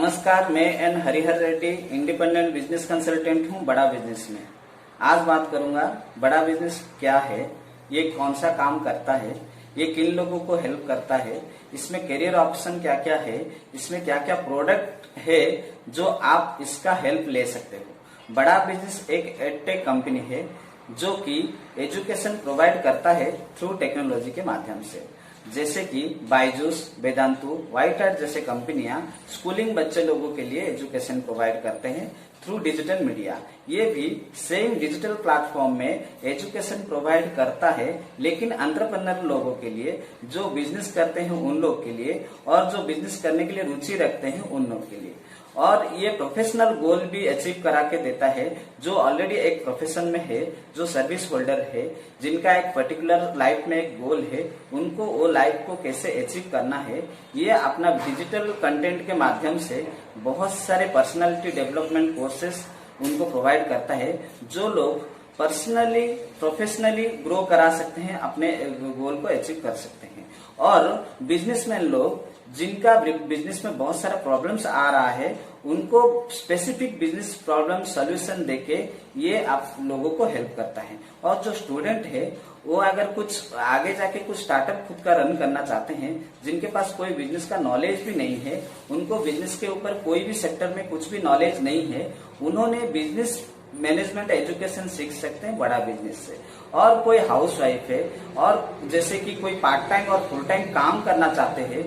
नमस्कार, मैं N Harihar Reddy independent business consultant हूँ बड़ा बिजनेस में। आज बात करूंगा बड़ा बिजनेस क्या है, ये कौन सा काम करता है, ये किन लोगों को हेल्प करता है, इसमें करियर ऑप्शन क्या क्या है, इसमें क्या क्या प्रोडक्ट है जो आप इसका हेल्प ले सकते हो। बड़ा बिजनेस एक एडटेक कंपनी है जो कि एजुकेशन प्रोवाइड करता है थ्रू टेक्नोलॉजी के माध्यम से, जैसे कि बायजूस, वेदांतु, व्हाइट हार्ट जैसे कंपनियां स्कूलिंग बच्चे लोगों के लिए एजुकेशन प्रोवाइड करते हैं थ्रू डिजिटल मीडिया। ये भी सेम डिजिटल प्लेटफॉर्म में एजुकेशन प्रोवाइड करता है, लेकिन एंटरप्रेन्योर लोगों के लिए, जो बिजनेस करते हैं उन लोग के लिए, और जो बिजनेस करने के लिए रुचि रखते हैं उन लोग के लिए। और ये प्रोफेशनल गोल भी अचीव करा के देता है, जो ऑलरेडी एक प्रोफेशन में है, जो सर्विस होल्डर है, जिनका एक पर्टिकुलर लाइफ में एक गोल है, उनको वो लाइफ को कैसे अचीव करना है, ये अपना डिजिटल कंटेंट के माध्यम से बहुत सारे पर्सनालिटी डेवलपमेंट कोर्सेस उनको प्रोवाइड करता है, जो लोग पर्सनली प्रोफेशनली ग्रो करा सकते हैं, अपने गोल को अचीव कर सकते हैं। और बिजनेसमैन लोग जिनका बिजनेस में बहुत सारा प्रॉब्लम्स आ रहा है, उनको स्पेसिफिक बिजनेस प्रॉब्लम सॉल्यूशन देके ये आप लोगों को हेल्प करता है। और जो स्टूडेंट है वो अगर कुछ आगे जाके कुछ स्टार्टअप खुद का रन करना चाहते हैं, जिनके पास कोई बिजनेस का नॉलेज भी नहीं है, उनको बिजनेस के ऊपर कोई भी सेक्टर में कुछ भी नॉलेज नहीं है, उन्होंने बिजनेस मैनेजमेंट एजुकेशन सीख सकते हैं बड़ा बिजनेस से। और कोई हाउस वाइफ है और जैसे कि कोई पार्ट टाइम और फुल टाइम काम करना चाहते हैं,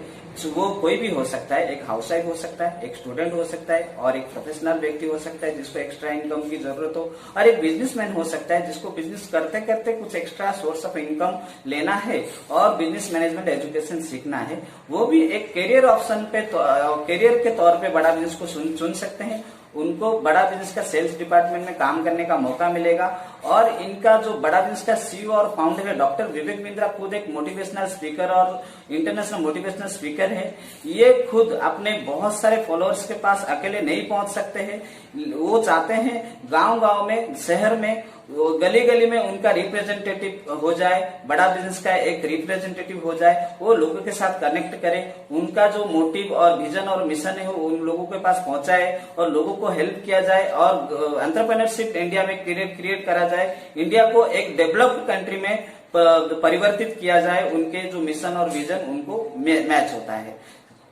वो कोई भी हो सकता है, एक हाउस वाइफ हो सकता है, एक स्टूडेंट हो सकता है, और एक प्रोफेशनल व्यक्ति हो सकता है जिसको एक्स्ट्रा इनकम की जरूरत हो, और एक बिजनेसमैन हो सकता है जिसको बिजनेस करते करते कुछ एक्स्ट्रा सोर्स ऑफ इनकम लेना है और बिजनेस मैनेजमेंट एजुकेशन सीखना है। वो भी एक करियर ऑप्शन पे, करियर के तौर पे बड़ा बिजनेस को चुन सकते हैं। उनको बड़ा बिजनेस का सेल्स डिपार्टमेंट में काम करने का मौका मिलेगा। और इनका जो बड़ा बिजनेस का सीईओ और फाउंडर है डॉक्टर विवेक बिंद्रा, खुद एक मोटिवेशनल स्पीकर और इंटरनेशनल मोटिवेशनल स्पीकर है। ये खुद अपने बहुत सारे फॉलोअर्स के पास अकेले नहीं पहुंच सकते हैं, वो चाहते हैं गांव गांव में, शहर में, गली गली में उनका रिप्रेजेंटेटिव हो जाए, बड़ा बिजनेस का एक रिप्रेजेंटेटिव हो जाए, वो लोगों के साथ कनेक्ट करे, उनका जो मोटिव और विजन और मिशन है वो उन लोगों के पास पहुंचाए और लोगों को हेल्प किया जाए, और एंटरप्रेन्योरशिप इंडिया में क्रिएट करा जाए, इंडिया को एक डेवलप्ड कंट्री में परिवर्तित किया जाए। उनके जो मिशन और विजन उनको मैच होता है।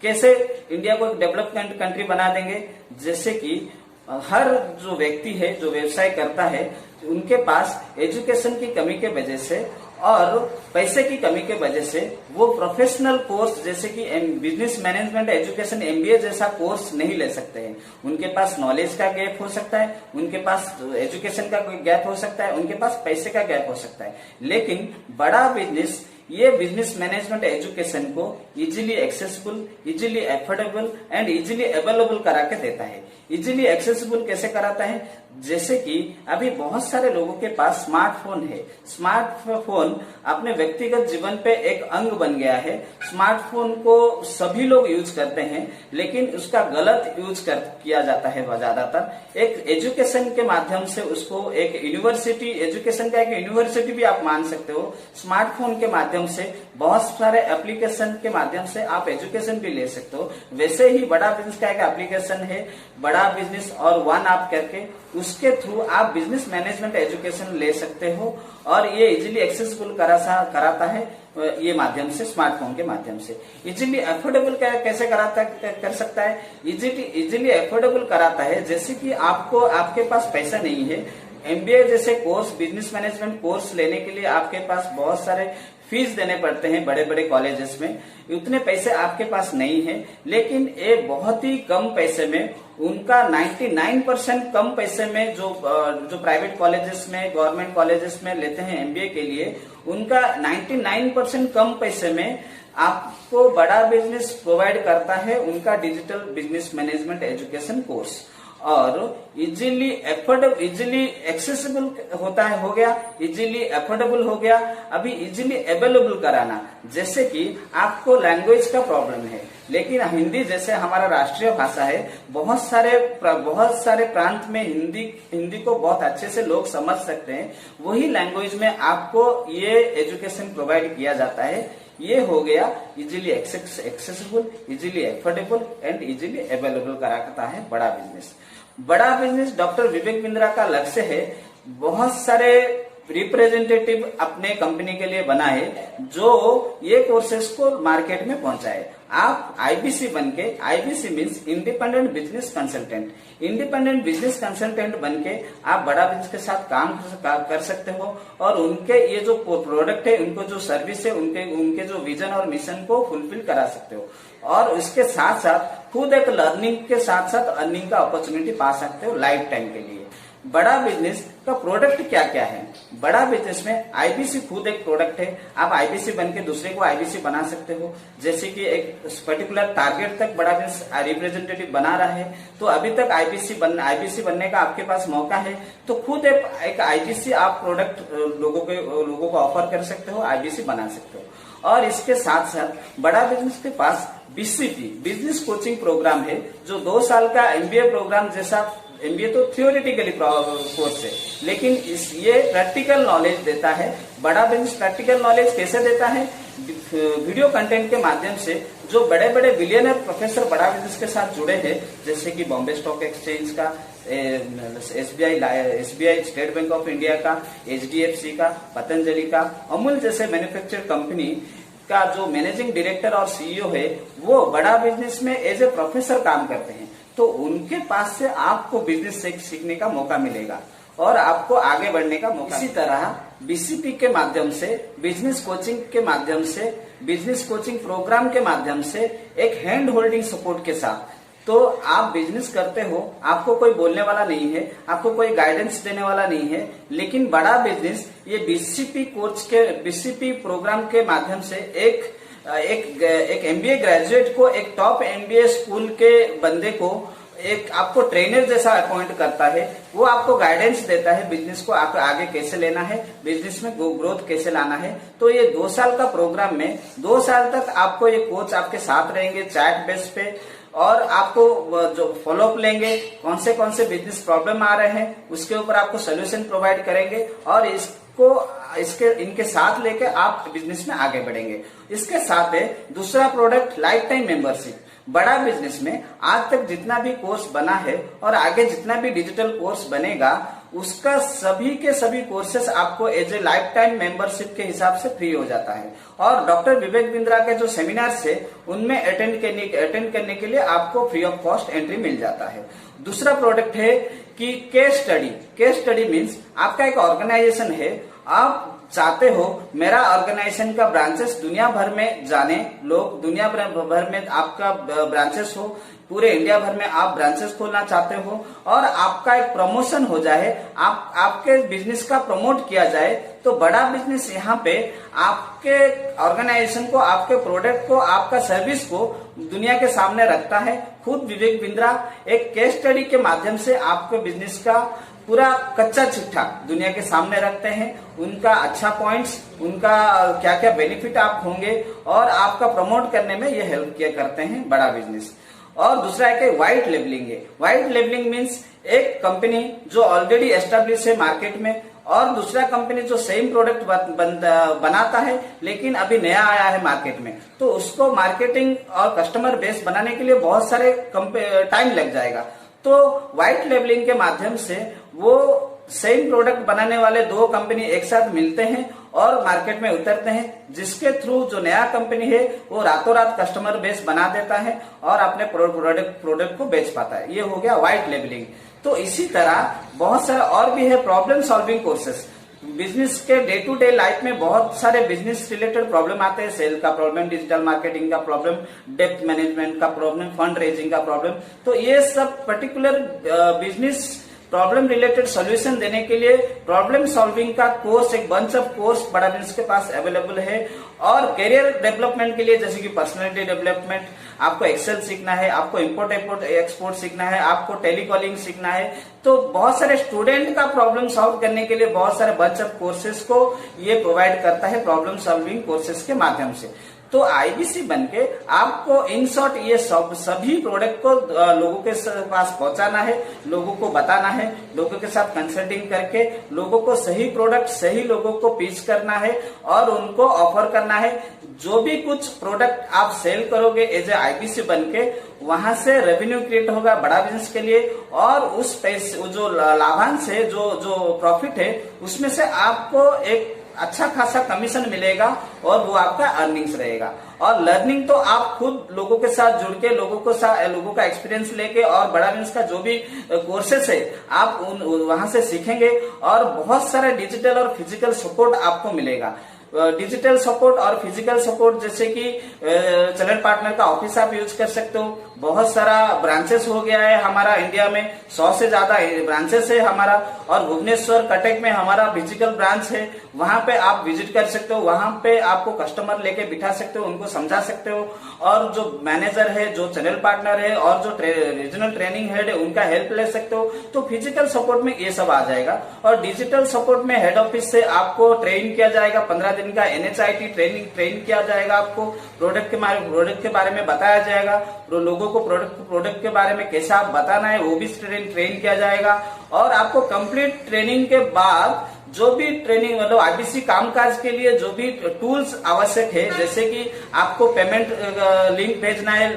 कैसे इंडिया को एक डेवलप्ड कंट्री बना देंगे? जैसे कि हर जो व्यक्ति है जो व्यवसाय करता है, उनके पास एजुकेशन की कमी के वजह से और पैसे की कमी के वजह से वो प्रोफेशनल कोर्स जैसे कि बिजनेस मैनेजमेंट एजुकेशन एमबीए जैसा कोर्स नहीं ले सकते हैं। उनके पास नॉलेज का गैप हो सकता है, उनके पास एजुकेशन का गैप हो सकता है, उनके पास पैसे का गैप हो सकता है। लेकिन बड़ा बिजनेस ये बिजनेस मैनेजमेंट एजुकेशन को easily accessible, easily affordable and easily available करा के देता है। इजीली एक्सेसिबल कैसे कराता है? जैसे कि अभी बहुत सारे लोगों के पास स्मार्टफोन है। स्मार्टफोन अपने व्यक्तिगत जीवन पे एक अंग बन गया है। स्मार्टफोन को सभी लोग यूज करते हैं, लेकिन उसका गलत यूज किया जाता है ज्यादातर। एक एजुकेशन के माध्यम से उसको एक यूनिवर्सिटी, एजुकेशन का एक यूनिवर्सिटी भी आप मान सकते हो। स्मार्टफोन के माध्यम से बहुत सारे एप्लीकेशन के माध्यम से आप एजुकेशन भी ले सकते हो। वैसे ही बड़ा बिजनेस का एक एप्लीकेशन है, बड़ा बिजनेस और वन ऐप करके, उसके थ्रू आप बिजनेस मैनेजमेंट एजुकेशन ले सकते हो, और ये इजीली एक्सेसिबल कराता है ये माध्यम से, स्मार्टफोन के माध्यम से। इजीली अफोर्डेबल कैसे कर सकता है? इजीली अफोर्डेबल कराता है जैसे कि आपके पास पैसा नहीं है, एमबीए जैसे कोर्स, बिजनेस मैनेजमेंट कोर्स लेने के लिए आपके पास बहुत सारे फीस देने पड़ते हैं बड़े बड़े कॉलेजेस में, उतने पैसे आपके पास नहीं है, लेकिन ये बहुत ही कम पैसे में, उनका 99% कम पैसे में जो प्राइवेट कॉलेजेस में, गवर्नमेंट कॉलेजेस में लेते हैं एमबीए के लिए, उनका 99% कम पैसे में आपको बड़ा बिजनेस प्रोवाइड करता है उनका digital business management education course. और इजीली एफोर्डेबल, इजीली एक्सेसिबल हो गया, इजीली एफोर्डेबल हो गया। अभी इजीली अवेलेबल कराना, जैसे कि आपको लैंग्वेज का प्रॉब्लम है, लेकिन हिंदी जैसे हमारा राष्ट्रीय भाषा है, बहुत सारे प्रांत में हिंदी को बहुत अच्छे से लोग समझ सकते हैं। वही लैंग्वेज में आपको ये एजुकेशन प्रोवाइड किया जाता है। ये हो गया easily accessible, easily affordable and easily available कराता है बड़ा बिजनेस। बड़ा बिजनेस डॉक्टर विवेक बिंद्रा का लक्ष्य है बहुत सारे रिप्रेजेंटेटिव अपने कंपनी के लिए बनाए जो ये कोर्सेस को मार्केट में पहुंचाए। आप आईबीसी बनके, IBC means independent business consultant, independent business consultant बनके आप बड़ा बिजनेस के साथ काम कर सकते हो और उनके ये जो प्रोडक्ट है, उनको जो सर्विस है, उनके जो विजन और मिशन को फुलफिल करा सकते हो और इसके साथ साथ खुद एक लर्निंग के साथ साथ अर्निंग का अपॉर्चुनिटी पा सकते हो लाइफ टाइम के लिए। बड़ा बिजनेस का प्रोडक्ट क्या क्या है? बड़ा बिजनेस में आईबीसी खुद एक प्रोडक्ट है। आप आईबीसी बनके दूसरे को आईबीसी बना सकते हो। जैसे कि एक पर्टिकुलर टारगेट तक बड़ा बिजनेस रिप्रेजेंटेटिव बना रहा है तो अभी तक आईबीसी बनने का आपके पास मौका है, तो खुद एक आईबीसी आप प्रोडक्ट लोगों को ऑफर कर सकते हो, आईबीसी बना सकते हो। और इसके साथ साथ बड़ा बिजनेस के पास बीसीपी बिजनेस कोचिंग प्रोग्राम है जो 2 साल का एमबीए प्रोग्राम जैसा। एमबीए तो थियोरेटिकली कोर्स है, लेकिन ये प्रैक्टिकल नॉलेज देता है। बड़ा बिजनेस प्रैक्टिकल नॉलेज कैसे देता है? वीडियो कंटेंट के माध्यम से जो बड़े बड़े बिलियनर प्रोफेसर बड़ा बिजनेस के साथ जुड़े हैं, जैसे कि बॉम्बे स्टॉक एक्सचेंज का, SBI state bank of India का, एचडीएफसी का, पतंजलि का, अमूल जैसे मैन्युफैक्चर कंपनी का जो मैनेजिंग डायरेक्टर और सीईओ है वो बड़ा बिजनेस में एज ए प्रोफेसर काम करते हैं। तो उनके पास से आपको बिजनेस सीखने का मौका मिलेगा और आपको आगे बढ़ने का मौका। इसी तरह बीसीपी के माध्यम से, बिजनेस कोचिंग के माध्यम से, बिजनेस कोचिंग प्रोग्राम के माध्यम से एक हैंड होल्डिंग सपोर्ट के साथ तो आप बिजनेस करते हो, आपको कोई बोलने वाला नहीं है, आपको कोई गाइडेंस देने वाला नहीं है, लेकिन बड़ा बिजनेस ये बीसीपी प्रोग्राम के माध्यम से एक एमबीए ग्रेजुएट को, एक टॉप एमबीए स्कूल के बंदे को एक आपको ट्रेनर जैसा अपॉइंट करता है। वो आपको गाइडेंस देता है बिजनेस को आपको आगे कैसे लेना है, बिजनेस में ग्रोथ कैसे लाना है। तो ये 2 साल का प्रोग्राम में 2 साल तक आपको ये कोच आपके साथ रहेंगे चैट बेस पे और आपको जो फॉलोअप लेंगे, कौन से बिजनेस प्रॉब्लम आ रहे हैं उसके ऊपर आपको सोल्यूशन प्रोवाइड करेंगे और इनके साथ लेकर आप बिजनेस में आगे बढ़ेंगे। इसके साथ है दूसरा प्रोडक्ट लाइफ टाइम मेंबरशिप। बड़ा बिजनेस में आज तक जितना भी कोर्स बना है और आगे जितना भी डिजिटल कोर्स बनेगा उसका सभी के सभी कोर्सेस आपको as a lifetime membership के हिसाब से फ्री हो जाता है और डॉक्टर विवेक बिंद्रा के जो सेमिनार्स है उनमें अटेंड करने के लिए आपको फ्री ऑफ कॉस्ट एंट्री मिल जाता है। दूसरा प्रोडक्ट है कि case study. Case study means आपका एक ऑर्गेनाइजेशन है, आप चाहते हो मेरा ऑर्गेनाइजेशन का ब्रांचेस दुनिया भर में जाने, लोग दुनिया भर में आपका ब्रांचेस हो, पूरे इंडिया भर में आप ब्रांचेस खोलना चाहते हो और आपका एक प्रमोशन हो जाए, आपके बिजनेस का प्रमोट किया जाए, तो बड़ा बिजनेस यहाँ पे आपके ऑर्गेनाइजेशन को, आपके प्रोडक्ट को, आपका सर्विस को दुनिया के सामने रखता है। खुद विवेक बिंद्रा एक केस स्टडी के माध्यम से आपके बिजनेस का पूरा कच्चा चिट्ठा दुनिया के सामने रखते हैं, उनका अच्छा पॉइंट्स, उनका क्या क्या बेनिफिट आप होंगे और आपका प्रमोट करने में ये हेल्प किया करते हैं बड़ा बिजनेस। और दूसरा है कि व्हाइट लेबलिंग है। व्हाइट लेबलिंग मीन्स एक कंपनी जो ऑलरेडी एस्टेब्लिश है मार्केट में और दूसरा कंपनी जो सेम प्रोडक्ट बनाता है लेकिन अभी नया आया है मार्केट में, तो उसको मार्केटिंग और कस्टमर बेस बनाने के लिए बहुत सारे टाइम लग जाएगा। तो व्हाइट लेबलिंग के माध्यम से वो सेम प्रोडक्ट बनाने वाले 2 कंपनी एक साथ मिलते हैं और मार्केट में उतरते हैं, जिसके थ्रू जो नया कंपनी है वो रातों रात कस्टमर बेस बना देता है और अपने प्रोडक्ट को बेच पाता है। ये हो गया व्हाइट लेबलिंग। तो इसी तरह बहुत सारा और भी है प्रॉब्लम सॉल्विंग कोर्सेस। बिजनेस के डे टू डे लाइफ में बहुत सारे बिजनेस रिलेटेड प्रॉब्लम आते हैं, सेल का प्रॉब्लम, डिजिटल मार्केटिंग का प्रॉब्लम, डेप्थ मैनेजमेंट का प्रॉब्लम, फंड रेजिंग का प्रॉब्लम। तो ये सब particular business problem related solution देने के लिए प्रॉब्लम सॉल्विंग का कोर्स, एक बंच ऑफ कोर्स बड़ा बिजनेस के पास अवेलेबल है। और करियर डेवलपमेंट के लिए जैसे कि पर्सनालिटी डेवलपमेंट, आपको एक्सेल सीखना है, आपको इंपोर्ट एक्सपोर्ट सीखना है, आपको टेलीकॉलिंग सीखना है, तो बहुत सारे स्टूडेंट का प्रॉब्लम सॉल्व करने के लिए बहुत सारे बंच ऑफ कोर्सेज को ये प्रोवाइड करता है प्रॉब्लम सॉल्विंग कोर्सेज के माध्यम से। तो आईबीसी बनके आपको इन शॉर्ट ये सभी प्रोडक्ट को लोगों के पास पहुंचाना है, लोगों को बताना है, लोगों के साथ कंसल्टिंग करके लोगों को सही प्रोडक्ट सही लोगों को पिच करना है और उनको ऑफर करना है। जो भी कुछ प्रोडक्ट आप सेल करोगे एज ए आईबीसी बनके, वहां से रेवेन्यू क्रिएट होगा बड़ा बिजनेस के लिए, और उस पैसे जो लाभांश है, जो प्रॉफिट है, उसमें से आपको एक अच्छा खासा कमीशन मिलेगा और वो आपका अर्निंग्स रहेगा। और लर्निंग तो आप खुद लोगों के साथ जुड़ के लोगों का एक्सपीरियंस लेके और बड़ा बिजनेस का जो भी कोर्सेस है आप वहां से सीखेंगे और बहुत सारा डिजिटल और फिजिकल सपोर्ट आपको मिलेगा। डिजिटल सपोर्ट और फिजिकल सपोर्ट जैसे कि चैनल पार्टनर का ऑफिस आप यूज कर सकते हो। बहुत सारा ब्रांचेस हो गया है हमारा इंडिया में, 100 से ज्यादा ब्रांचेस है हमारा, और भुवनेश्वर कटक में हमारा फिजिकल ब्रांच है। वहां पे आप विजिट कर सकते हो, वहां पे आपको कस्टमर लेके बिठा सकते हो, उनको समझा सकते हो, और जो मैनेजर है, जो चैनल पार्टनर है और जो रीजनल ट्रेनिंग हेड है उनका हेल्प ले सकते हो। तो फिजिकल सपोर्ट में ये सब आ जाएगा। और डिजिटल सपोर्ट में हेड ऑफिस से आपको ट्रेन किया जाएगा, 15 दिन का NHIT ट्रेन किया जाएगा। आपको प्रोडक्ट के बारे में बताया जाएगा, लोगों को प्रोडक्ट के बारे में कैसे आप बताना है वो भी ट्रेन किया जाएगा। और आपको कंप्लीट ट्रेनिंग के बाद जो भी ट्रेनिंग मतलब आईबीसी कामकाज के लिए जो भी टूल्स आवश्यक है, जैसे कि आपको पेमेंट लिंक भेजना है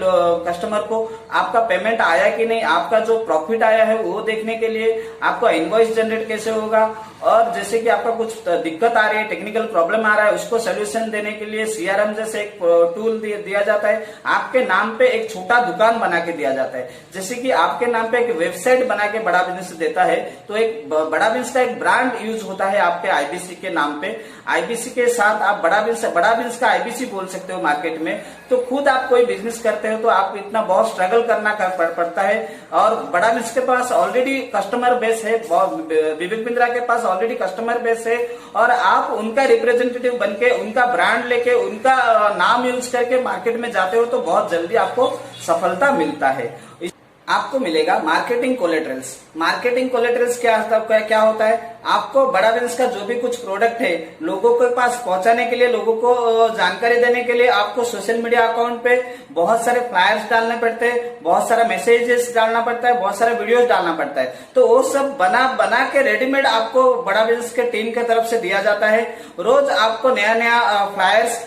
कस्टमर को, आपका पेमेंट आया कि नहीं, आपका जो प्रॉफिट आया है वो देखने के लिए आपका इनवॉइस जनरेट कैसे होगा, और जैसे कि आपका कुछ दिक्कत आ रही है, टेक्निकल प्रॉब्लम आ रहा है, उसको सोल्यूशन देने के लिए CRM जैसे एक टूल दिया जाता है। आपके नाम पे एक छोटा दुकान बना के दिया जाता है, जैसे कि आपके नाम पे एक वेबसाइट बना के बड़ा बिजनेस देता है, तो एक बड़ा बिजनेस का एक ब्रांड यूज होता है आपके आईबीसी के नाम पे। आईबीसी के साथ आप बड़ा बिजनेस का आईबीसी बोल सकते हो मार्केट में। तो खुद आप कोई बिजनेस करते हो तो आप इतना बहुत स्ट्रगल करना पड़ता है, और बड़ा बिजनेस के पास ऑलरेडी कस्टमर बेस है, विवेक बिंद्रा के पास ऑलरेडी कस्टमर बेस है, और आप उनका रिप्रेजेंटेटिव बनके, उनका ब्रांड लेके, उनका नाम यूज करके मार्केट में जाते हो तो बहुत जल्दी आपको सफलता मिलता है। आपको मिलेगा मार्केटिंग कोलेटरल्स। मार्केटिंग कोलेटरल्स क्या होता है? आपको बड़ा बिजनेस का जो भी कुछ प्रोडक्ट है लोगों के पास पहुंचाने के लिए, लोगों को जानकारी देने के लिए आपको सोशल मीडिया अकाउंट पे बहुत सारे फ्लायर्स डालने पड़ते हैं, बहुत सारा मैसेजेस डालना पड़ता है, बहुत सारा वीडियोस डालना पड़ता है। तो वो सब बना के रेडीमेड आपको बड़ा बिजनेस के टीम की तरफ से दिया जाता है। रोज आपको नया फ्लायर्स,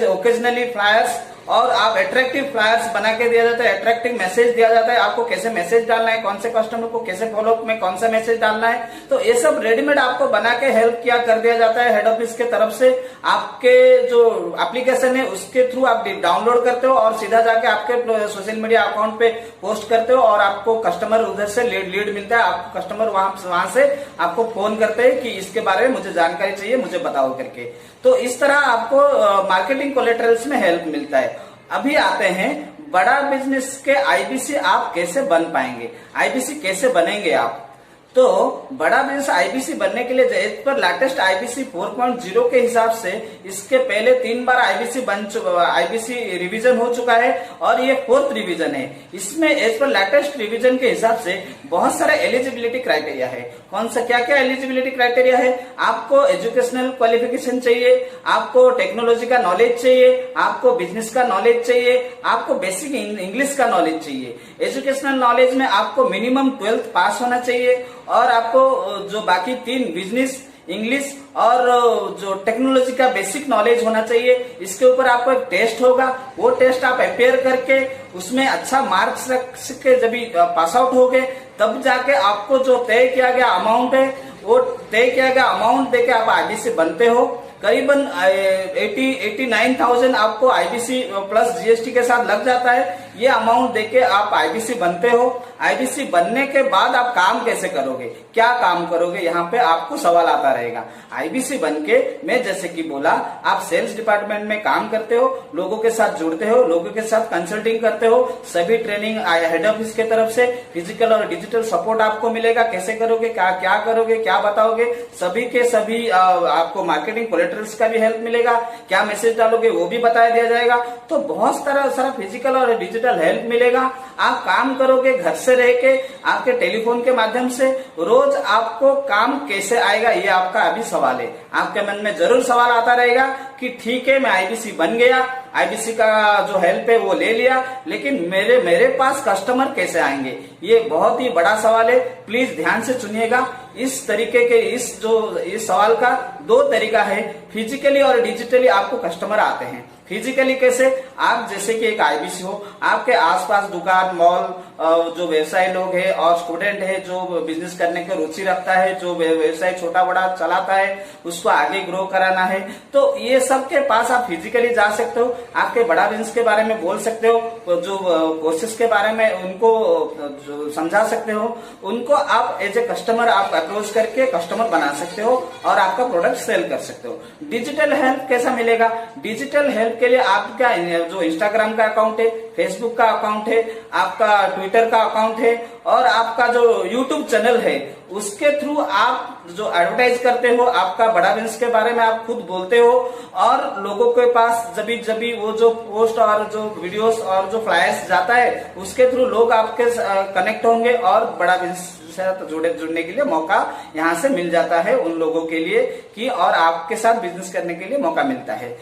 ओकेजनली फ्लायर्स, और आप अट्रैक्टिव फ्लायर्स बना के दिया जाता है, अट्रैक्टिव मैसेज दिया जाता है, आपको कैसे मैसेज डालना है, कौन से कस्टमर को कैसे फॉलोअप में कौन सा मैसेज डालना है। तो ये सब रेडीमेड आपको बना के हेल्प कर दिया जाता है हेड ऑफिस के तरफ से। आपके जो एप्लीकेशन है उसके थ्रू आप डाउनलोड करते हो और सीधा जाके आपके सोशल मीडिया अकाउंट पे पोस्ट करते हो, और आपको कस्टमर उधर से लीड मिलता है। आपको कस्टमर वहां से आपको फोन करते हैं कि इसके बारे में मुझे जानकारी चाहिए, मुझे बताओ करके। तो इस तरह आपको मार्केटिंग कोलेटरल्स में हेल्प मिलता है। अभी आते हैं बड़ा बिजनेस के आईबीसी आप कैसे बन पाएंगे, आईबीसी कैसे बनेंगे आप। तो बड़ा बिजनेस आईबीसी बनने के लिए एज पर लेटेस्ट आईबीसी 4.0 के हिसाब से इसके पहले 3 बार आईबीसी रिवीजन हो चुका है, और ये 4th रिवीजन है। इसमें एज पर लेटेस्ट रिवीजन के हिसाब से बहुत सारे एलिजिबिलिटी क्राइटेरिया है। कौन सा क्या एलिजिबिलिटी क्राइटेरिया है? आपको एजुकेशनल क्वालिफिकेशन चाहिए, आपको टेक्नोलॉजी का नॉलेज चाहिए, आपको बिजनेस का नॉलेज चाहिए, आपको बेसिक इंग्लिश का नॉलेज चाहिए। एजुकेशनल नॉलेज में आपको मिनिमम 12th पास होना चाहिए, और आपको जो बाकी 3 बिजनेस, इंग्लिश और जो टेक्नोलॉजी का बेसिक नॉलेज होना चाहिए। इसके ऊपर आपको एक टेस्ट होगा, वो टेस्ट आप अपेयर करके उसमें अच्छा मार्क्स रख के जब पास आउट हो गए तब जाके आपको जो तय किया गया अमाउंट है, वो तय किया गया अमाउंट देके आप आईबीसी बनते हो। करीबन 89,000 आपको आईबीसी प्लस जीएसटी के साथ लग जाता है। ये अमाउंट देके आप आईबीसी बनते हो। आईबीसी बनने के बाद आप काम कैसे करोगे, क्या काम करोगे, यहाँ पे आपको सवाल आता रहेगा। आईबीसी बनके मैं जैसे कि बोला, आप सेल्स डिपार्टमेंट में काम करते हो, लोगों के साथ जुड़ते हो, लोगों के साथ कंसल्टिंग करते हो, सभी ट्रेनिंग हेड ऑफिस के तरफ से फिजिकल और डिजिटल सपोर्ट आपको मिलेगा। कैसे करोगे, क्या करोगे, क्या बताओगे, सभी के सभी आपको मार्केटिंग कोलेटरल्स का भी हेल्प मिलेगा, क्या मैसेज डालोगे वो भी बताया दिया जाएगा। तो बहुत सारा फिजिकल और डिजिटल डिजिटल हेल्प मिलेगा। आप काम करोगे घर से रह के, आपके टेलीफोन के माध्यम से। रोज आपको काम कैसे आएगा, ये आपका अभी सवाल है। आपके मन में जरूर सवाल आता रहेगा कि ठीक है, मैं आईबीसी बन गया, आईबीसी का जो हेल्प है वो ले लिया, लेकिन मेरे पास कस्टमर कैसे आएंगे? ये बहुत ही बड़ा सवाल है। प्लीज ध्यान से सुनिएगा। इस तरीके के इस सवाल का दो तरीका है, फिजिकली और डिजिटली आपको कस्टमर आते हैं। फिजिकली कैसे? आप जैसे कि एक आईबीसी हो, आपके आसपास दुकान, मॉल, जो व्यवसाय लोग हैं और स्टूडेंट है जो बिजनेस करने की रुचि रखता है, जो व्यवसाय छोटा बड़ा चलाता है, उसको आगे ग्रो कराना है, तो ये सब के पास आप फिजिकली जा सकते हो। आपके बड़ा बिजनेस के बारे में बोल सकते हो, जो कोर्सेज के बारे में उनको जो समझा सकते हो, उनको आप एज ए कस्टमर आप अप्रोच करके कस्टमर बना सकते हो और आपका प्रोडक्ट सेल कर सकते हो। डिजिटल हेल्प कैसा मिलेगा? डिजिटल हेल्प के लिए आपका जो इंस्टाग्राम का अकाउंट है, फेसबुक का अकाउंट है, आपका ट्विटर का अकाउंट है और आपका जो यूट्यूब चैनल है, उसके थ्रू आप जो एडवर्टाइज करते हो, आपका बड़ा बिजनेस के बारे में आप खुद बोलते हो और लोगों के पास जब भी वो जो पोस्ट और जो वीडियोस और जो फ्लायर्स जाता है, उसके थ्रू लोग आपके कनेक्ट होंगे और बड़ा बिजनेस जुड़ने के लिए मौका यहाँ से मिल जाता है उन लोगों के लिए कि और आपके साथ बिजनेस करने के लिए मौका मिलता है।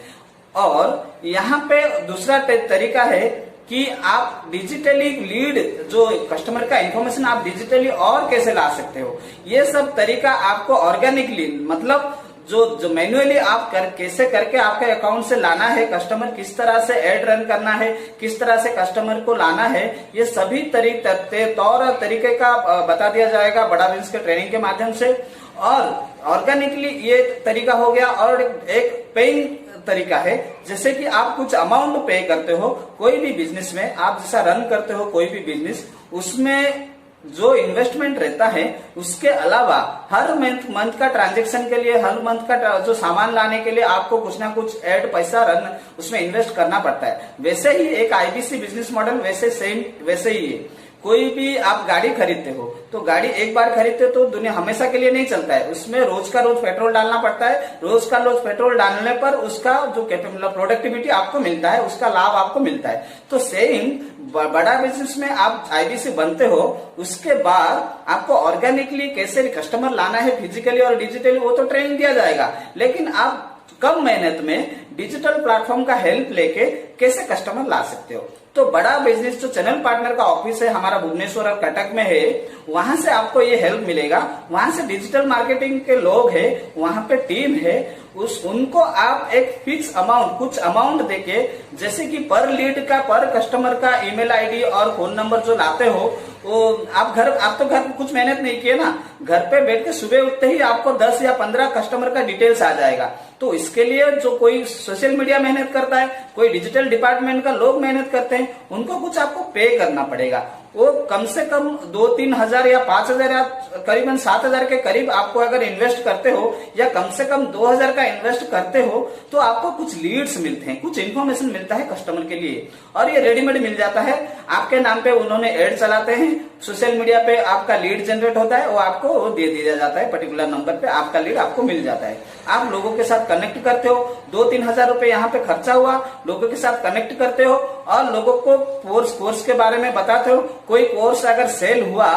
और यहाँ पे दूसरा तरीका है कि आप डिजिटली लीड, जो कस्टमर का इंफॉर्मेशन आप डिजिटली और कैसे ला सकते हो। ये सब तरीका आपको ऑर्गेनिकली, मतलब जो मैन्युअली आप कैसे करके आपके अकाउंट से लाना है कस्टमर, किस तरह से एड रन करना है, किस तरह से कस्टमर को लाना है, ये सभी तौर और तरीके का बता दिया जाएगा बड़ा बिजनेस के ट्रेनिंग के माध्यम से। और ऑर्गेनिकली ये तरीका हो गया। और एक पेइंग तरीका है, जैसे कि आप कुछ अमाउंट पे करते हो कोई भी बिजनेस में, आप जैसा रन करते हो कोई भी बिजनेस, उसमें जो इन्वेस्टमेंट रहता है उसके अलावा हर मंथ का ट्रांजैक्शन के लिए, हर मंथ का जो सामान लाने के लिए आपको कुछ ना कुछ ऐड पैसा रन उसमें इन्वेस्ट करना पड़ता है। वैसे ही एक आईबीसी बिजनेस मॉडल वैसे ही है। कोई भी आप गाड़ी खरीदते हो तो गाड़ी एक बार खरीदते हो तो दुनिया हमेशा के लिए नहीं चलता है, उसमें रोज का रोज पेट्रोल डालना पड़ता है। रोज का रोज पेट्रोल डालने पर उसका जो प्रोडक्टिविटी आपको मिलता है, उसका लाभ आपको मिलता है। तो सेम बड़ा बिजनेस में आप आईबीसी बनते हो, उसके बाद आपको ऑर्गेनिकली कैसे कस्टमर लाना है फिजिकली और डिजिटली, वो तो ट्रेनिंग दिया जाएगा, लेकिन आप कम मेहनत में डिजिटल प्लेटफॉर्म का हेल्प लेके कैसे कस्टमर ला सकते हो। तो बड़ा बिजनेस जो चैनल पार्टनर का ऑफिस है हमारा भुवनेश्वर और कटक में है, वहां से आपको ये हेल्प मिलेगा। वहां से डिजिटल मार्केटिंग के लोग हैं, वहां पे टीम है, उनको आप एक फिक्स अमाउंट, कुछ अमाउंट देके, जैसे कि पर लीड का, पर कस्टमर का ईमेल आईडी और फोन नंबर जो लाते हो, वो आप तो घर कुछ मेहनत नहीं किए ना, घर पे बैठ के सुबह उठते ही आपको 10 या 15 कस्टमर का डिटेल्स आ जाएगा। तो इसके लिए जो कोई सोशल मीडिया मेहनत करता है, कोई डिजिटल डिपार्टमेंट का लोग मेहनत करते हैं, उनको कुछ आपको पे करना पड़ेगा। वो कम से कम 2-3 हजार या 5 हजार या करीबन 7 हजार के करीब आपको अगर इन्वेस्ट करते हो, या कम से कम 2000 का इन्वेस्ट करते हो, तो आपको कुछ लीड्स मिलते हैं, कुछ इन्फॉर्मेशन मिलता है कस्टमर के लिए, और ये रेडीमेड मिल जाता है। आपके नाम पे उन्होंने एड चलाते हैं, सोशल मीडिया पे आपका लीड जनरेट होता है, वो आपको दे दिया जाता है, पर्टिकुलर नंबर पे आपका लीड आपको मिल जाता है। आप लोगों के साथ कनेक्ट करते हो, 2-3 हजार रुपए यहाँ पे खर्चा हुआ, लोगों के साथ कनेक्ट करते हो और लोगों को कोर्स के बारे में बताते हो। कोई कोर्स अगर सेल हुआ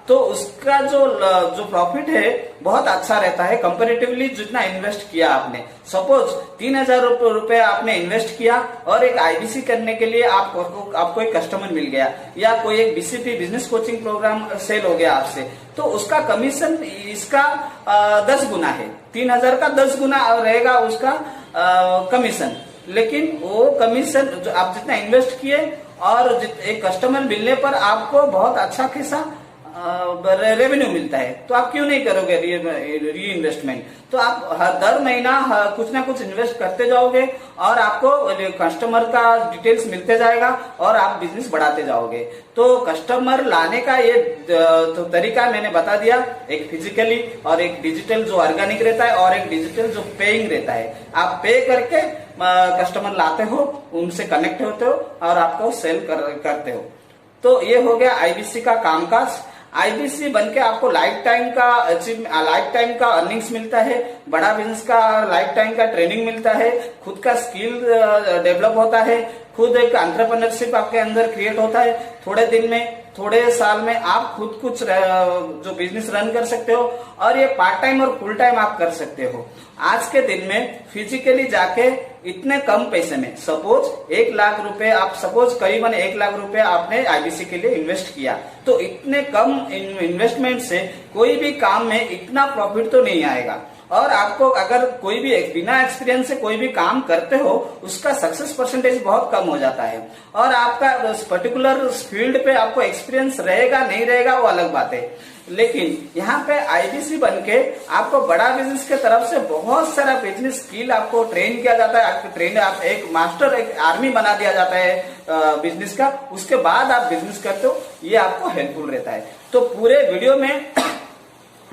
तो उसका जो प्रॉफिट है बहुत अच्छा रहता है कंपैरेटिवली जितना इन्वेस्ट किया आपने। सपोज 3000 रुपए आपने इन्वेस्ट किया और एक आईबीसी करने के लिए आपको एक कस्टमर मिल गया, या कोई एक BCP business coaching program sale हो गया आपसे, तो उसका कमीशन इसका 10 गुना है। 3000 का 10 गुना रहेगा उसका कमीशन। लेकिन वो कमीशन जो आप जितना इन्वेस्ट किए और एक कस्टमर मिलने पर आपको बहुत अच्छा खासा रेवेन्यू मिलता है, तो आप क्यों नहीं करोगे री इन्वेस्टमेंट। तो आप दर महीना कुछ ना कुछ इन्वेस्ट करते जाओगे और आपको कस्टमर का डिटेल्स मिलते जाएगा और आप बिजनेस बढ़ाते जाओगे। तो कस्टमर लाने का ये तो तरीका मैंने बता दिया, एक फिजिकली और एक डिजिटल जो ऑर्गेनिक रहता है और एक डिजिटल जो पेइंग रहता है। आप पे करके कस्टमर लाते हो, उनसे कनेक्ट होते हो और आपको सेल करते हो। तो ये हो गया आईबीसी का कामकाज। आईबीसी बनके आपको लाइफ टाइम का अर्निंग्स मिलता है, बड़ा बिजनेस का लाइफ टाइम का ट्रेनिंग मिलता है, खुद का स्किल डेवलप होता है, खुद एक एंटरप्रेन्योरशिप आपके अंदर क्रिएट होता है। थोड़े दिन में, थोड़े साल में आप खुद कुछ जो बिजनेस रन कर सकते हो, और ये पार्ट टाइम और फुल टाइम आप कर सकते हो। आज के दिन में फिजिकली जाके इतने कम पैसे में, सपोज 1 लाख रुपए, आप सपोज करीबन 1 लाख रुपए आपने आईबीसी के लिए इन्वेस्ट किया, तो इतने कम इन्वेस्टमेंट से कोई भी काम में इतना प्रॉफिट तो नहीं आएगा। और आपको अगर कोई भी बिना एक्सपीरियंस से कोई भी काम करते हो, उसका सक्सेस परसेंटेज बहुत कम हो जाता है। और आपका उस पर्टिकुलर फील्ड पे आपको एक्सपीरियंस रहेगा नहीं रहेगा वो अलग बात है, लेकिन यहाँ पे आईबीसी बनके आपको बड़ा बिजनेस के तरफ से बहुत सारा बिजनेस स्किल आपको ट्रेन किया जाता है। आपको ट्रेन, आप एक मास्टर, एक आर्मी बना दिया जाता है बिजनेस का। उसके बाद आप बिजनेस करते हो, ये आपको हेल्पफुल रहता है। तो पूरे वीडियो में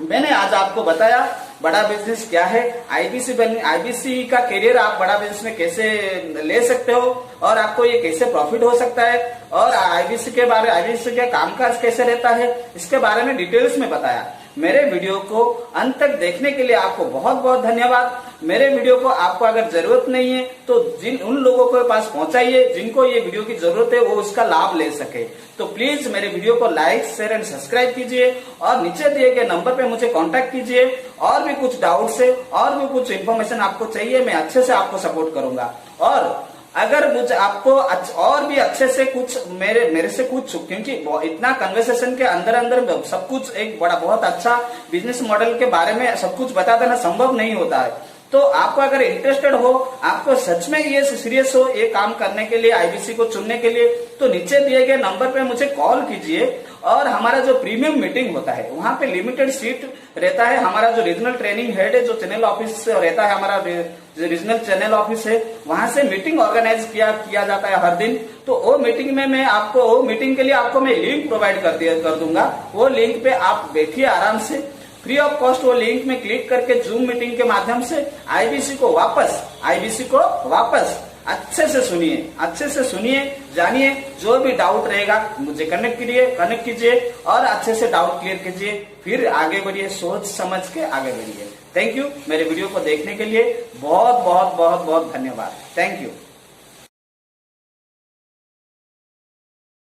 मैंने आज आपको बताया बड़ा बिजनेस क्या है, आईबीसी का करियर आप बड़ा बिजनेस में कैसे ले सकते हो, और आपको ये कैसे प्रॉफिट हो सकता है, और आईबीसी के कामकाज कैसे रहता है, इसके बारे में डिटेल्स में बताया। मेरे वीडियो को अंत तक देखने के लिए आपको बहुत बहुत धन्यवाद। मेरे वीडियो को आपको अगर जरूरत नहीं है तो उन लोगों के पास पहुंचाइए जिनको ये वीडियो की जरूरत है, वो उसका लाभ ले सके। तो प्लीज मेरे वीडियो को लाइक, शेयर एंड सब्सक्राइब कीजिए, और नीचे दिए गए नंबर पे मुझे कांटेक्ट कीजिए। और भी कुछ डाउट्स है, और भी कुछ इन्फॉर्मेशन आपको चाहिए, मैं अच्छे से आपको सपोर्ट करूंगा। और अगर मुझे आपको और भी अच्छे से कुछ मेरे से कुछ, क्योंकि इतना कन्वर्सेशन के अंदर सब कुछ एक बहुत अच्छा बिजनेस मॉडल के बारे में सब कुछ बता देना संभव नहीं होता है। तो आपको अगर इंटरेस्टेड हो, आपको सच में ये सीरियस हो ये काम करने के लिए, आईबीसी को चुनने के लिए, तो नीचे दिए गए नंबर पे मुझे कॉल कीजिए। और हमारा जो प्रीमियम मीटिंग होता है, वहां पे लिमिटेड सीट रहता है। हमारा जो रीजनल ट्रेनिंग हेड है, जो चैनल ऑफिस रहता है, हमारा जो रीजनल चैनल ऑफिस है, वहां से मीटिंग ऑर्गेनाइज किया जाता है हर दिन। तो वो मीटिंग में मैं आपको, वो मीटिंग के लिए आपको मैं लिंक प्रोवाइड कर दूंगा। वो लिंक पे आप बैठिए आराम से, फ्री ऑफ कॉस्ट। वो लिंक में क्लिक करके जूम मीटिंग के माध्यम से आईबीसी को वापस अच्छे से सुनिए, जानिए। जो भी डाउट रहेगा मुझे कनेक्ट कीजिए और अच्छे से डाउट क्लियर कीजिए, फिर आगे बढ़िए, सोच समझ के आगे बढ़िए। Thank you. मेरे वीडियो को देखने के लिए बहुत बहुत बहुत बहुत धन्यवाद। Thank you.